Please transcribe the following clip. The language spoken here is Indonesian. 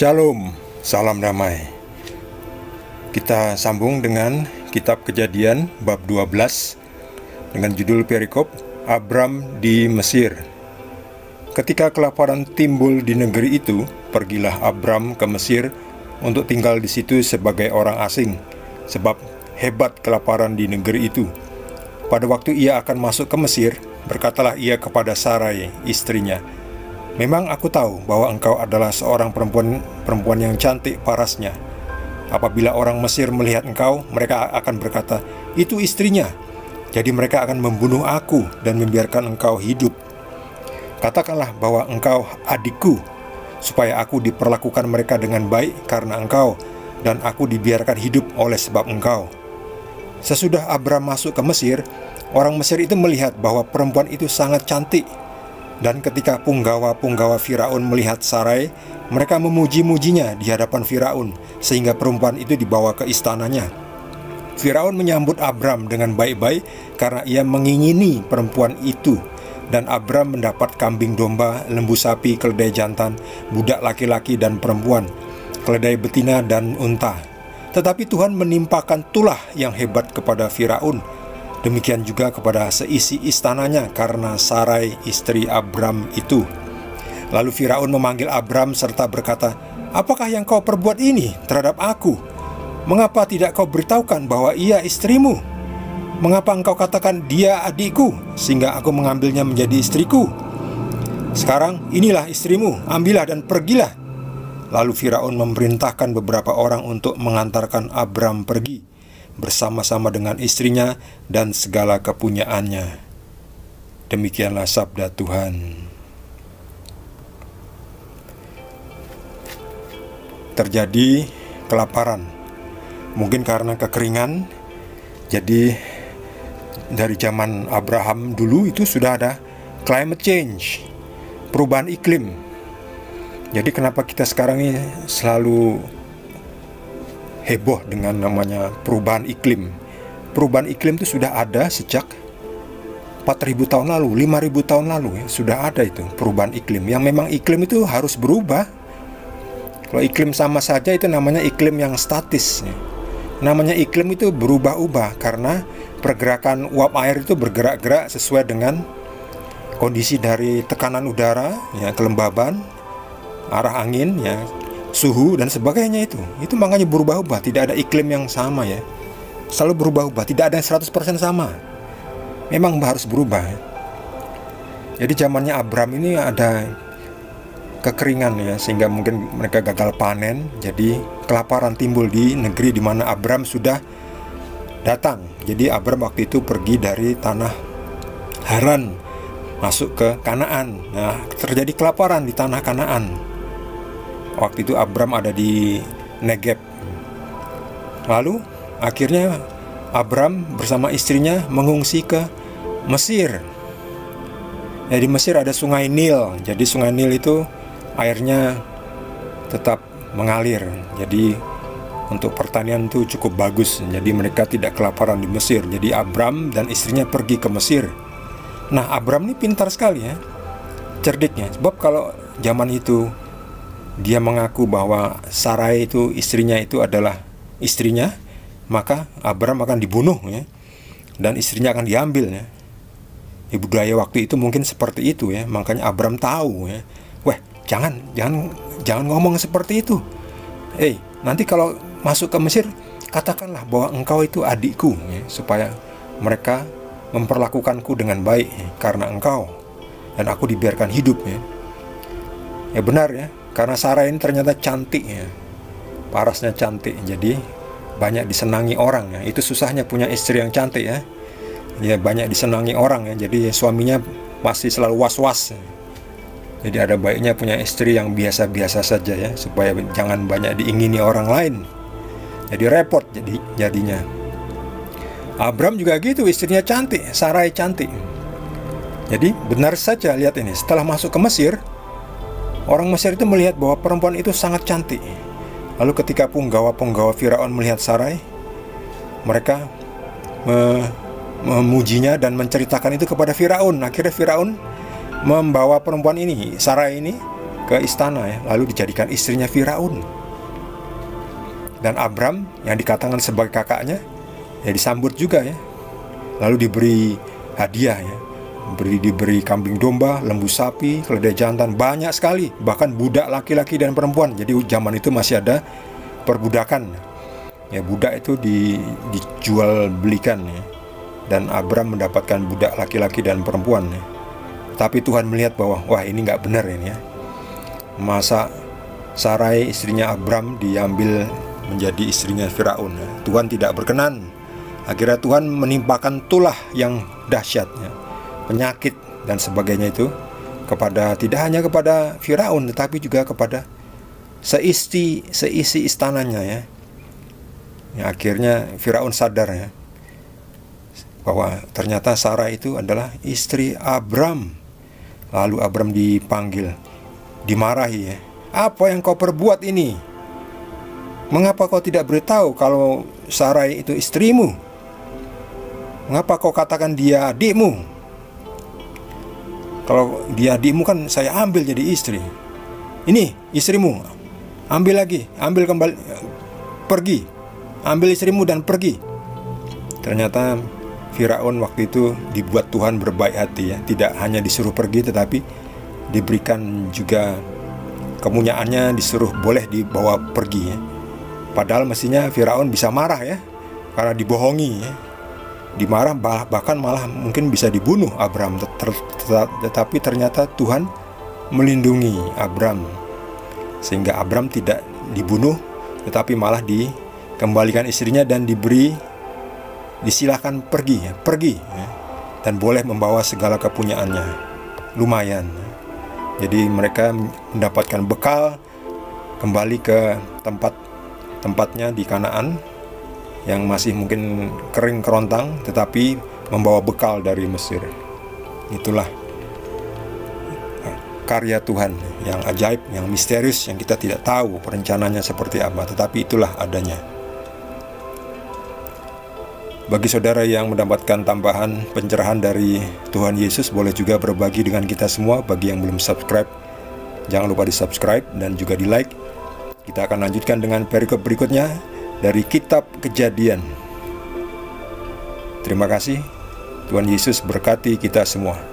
Shalom, salam damai. Kita sambung dengan Kitab Kejadian bab 12 dengan judul perikop Abram di Mesir. Ketika kelaparan timbul di negeri itu, pergilah Abram ke Mesir untuk tinggal di situ sebagai orang asing, sebab hebat kelaparan di negeri itu. Pada waktu ia akan masuk ke Mesir, berkatalah ia kepada Sarai, istrinya, "Memang aku tahu bahwa engkau adalah seorang perempuan yang cantik parasnya. Apabila orang Mesir melihat engkau, mereka akan berkata, 'Itu istrinya.' Jadi mereka akan membunuh aku dan membiarkan engkau hidup. Katakanlah bahwa engkau adikku, supaya aku diperlakukan mereka dengan baik karena engkau, dan aku dibiarkan hidup oleh sebab engkau." Sesudah Abram masuk ke Mesir, orang Mesir itu melihat bahwa perempuan itu sangat cantik. Dan ketika punggawa-punggawa Firaun melihat Sarai, mereka memuji-mujinya di hadapan Firaun, sehingga perempuan itu dibawa ke istananya. Firaun menyambut Abram dengan baik-baik karena ia mengingini perempuan itu. Dan Abram mendapat kambing domba, lembu sapi, keledai jantan, budak laki-laki dan perempuan, keledai betina dan unta. Tetapi Tuhan menimpakan tulah yang hebat kepada Firaun. Demikian juga kepada seisi istananya karena Sarai istri Abram itu. Lalu Firaun memanggil Abram serta berkata, "Apakah yang kau perbuat ini terhadap aku? Mengapa tidak kau beritahukan bahwa ia istrimu? Mengapa engkau katakan dia adikku, sehingga aku mengambilnya menjadi istriku? Sekarang inilah istrimu, ambillah dan pergilah." Lalu Firaun memerintahkan beberapa orang untuk mengantarkan Abram pergi bersama-sama dengan istrinya dan segala kepunyaannya. Demikianlah sabda Tuhan. Terjadi kelaparan, mungkin karena kekeringan. Jadi dari zaman Abraham dulu itu sudah ada climate change, perubahan iklim. Jadi kenapa kita sekarang ini selalu heboh dengan namanya perubahan iklim? Perubahan iklim itu sudah ada sejak 4.000 tahun lalu, 5.000 tahun lalu ya, sudah ada itu perubahan iklim. Yang memang iklim itu harus berubah. Kalau iklim sama saja itu namanya iklim yang statis ya. Namanya iklim itu berubah-ubah karena pergerakan uap air itu bergerak-gerak sesuai dengan kondisi dari tekanan udara ya, kelembaban, arah angin ya, suhu dan sebagainya itu makanya berubah-ubah. Tidak ada iklim yang sama ya, selalu berubah-ubah, tidak ada yang 100% sama, memang harus berubah. Jadi zamannya Abram ini ada kekeringan ya, sehingga mungkin mereka gagal panen. Jadi kelaparan timbul di negeri di mana Abram sudah datang. Jadi Abram waktu itu pergi dari tanah Haran masuk ke Kanaan. Nah, terjadi kelaparan di tanah Kanaan. Waktu itu Abram ada di Negeb. Lalu akhirnya Abram bersama istrinya mengungsi ke Mesir. Ya, di Mesir ada sungai Nil. Jadi sungai Nil itu airnya tetap mengalir. Jadi untuk pertanian itu cukup bagus. Jadi mereka tidak kelaparan di Mesir. Jadi Abram dan istrinya pergi ke Mesir. Nah, Abram ini pintar sekali ya, cerdiknya. Sebab kalau zaman itu dia mengaku bahwa Sarai itu istrinya itu adalah istrinya, maka Abram akan dibunuh ya, dan istrinya akan diambil ya. Budaya waktu itu mungkin seperti itu ya. Makanya Abram tahu ya, jangan ngomong seperti itu. Nanti kalau masuk ke Mesir, katakanlah bahwa engkau itu adikku ya, supaya mereka memperlakukanku dengan baik ya, karena engkau, dan aku dibiarkan hidup ya. Ya benar ya, karena Sarah ini ternyata cantik ya, parasnya cantik, jadi banyak disenangi orang ya. Itu susahnya punya istri yang cantik ya. Ya banyak disenangi orang ya, jadi suaminya pasti selalu was-was. Jadi ada baiknya punya istri yang biasa-biasa saja ya, supaya jangan banyak diingini orang lain. Jadi repot jadinya. Abram juga gitu, istrinya cantik, Sarai cantik. Jadi benar saja, lihat ini, setelah masuk ke Mesir, orang Mesir itu melihat bahwa perempuan itu sangat cantik. Lalu ketika punggawa-punggawa Firaun melihat Sarai, mereka memujinya dan menceritakan itu kepada Firaun. Akhirnya Firaun membawa perempuan ini, Sarai ini, ke istana ya, lalu dijadikan istrinya Firaun. Dan Abram yang dikatakan sebagai kakaknya ya disambut juga ya, lalu diberi hadiah ya, diberi kambing domba, lembu sapi, keledai jantan, banyak sekali, bahkan budak laki-laki dan perempuan. Jadi zaman itu masih ada perbudakan ya, budak itu dijual belikan ya. Dan Abram mendapatkan budak laki-laki dan perempuan ya. Tapi Tuhan melihat bahwa wah, ini nggak benar ini ya, masa Sarai istrinya Abram diambil menjadi istrinya Firaun ya. Tuhan tidak berkenan. Akhirnya Tuhan menimpakan tulah yang dahsyat ya, penyakit dan sebagainya itu kepada, tidak hanya kepada Firaun tetapi juga kepada seisi istananya ya. Akhirnya Firaun sadar ya bahwa ternyata Sarah itu adalah istri Abram. Lalu Abram dipanggil, dimarahi ya. Apa yang kau perbuat ini? Mengapa kau tidak beritahu kalau Sarai itu istrimu? Mengapa kau katakan dia adikmu? Kalau dia adikmu kan saya ambil jadi istri. Ini istrimu, ambil lagi, ambil kembali, pergi, ambil istrimu dan pergi. Ternyata Firaun waktu itu dibuat Tuhan berbaik hati ya, tidak hanya disuruh pergi tetapi diberikan juga kemunyaannya, disuruh boleh dibawa pergi ya. Padahal mestinya Firaun bisa marah ya, karena dibohongi ya, dimarah, bahkan malah mungkin bisa dibunuh Abram. Tetapi ternyata Tuhan melindungi Abram, sehingga Abram tidak dibunuh tetapi malah dikembalikan istrinya dan disilahkan pergi ya, dan boleh membawa segala kepunyaannya. Lumayan ya. Jadi mereka mendapatkan bekal, kembali ke tempatnya di Kanaan yang masih mungkin kering kerontang, tetapi membawa bekal dari Mesir. Itulah karya Tuhan yang ajaib, yang misterius, yang kita tidak tahu perencanaannya seperti apa, tetapi itulah adanya. Bagi saudara yang mendapatkan tambahan pencerahan dari Tuhan Yesus, boleh juga berbagi dengan kita semua. Bagi yang belum subscribe, jangan lupa di subscribe dan juga di like. Kita akan lanjutkan dengan perikop berikutnya dari Kitab Kejadian. Terima kasih. Tuhan Yesus berkati kita semua.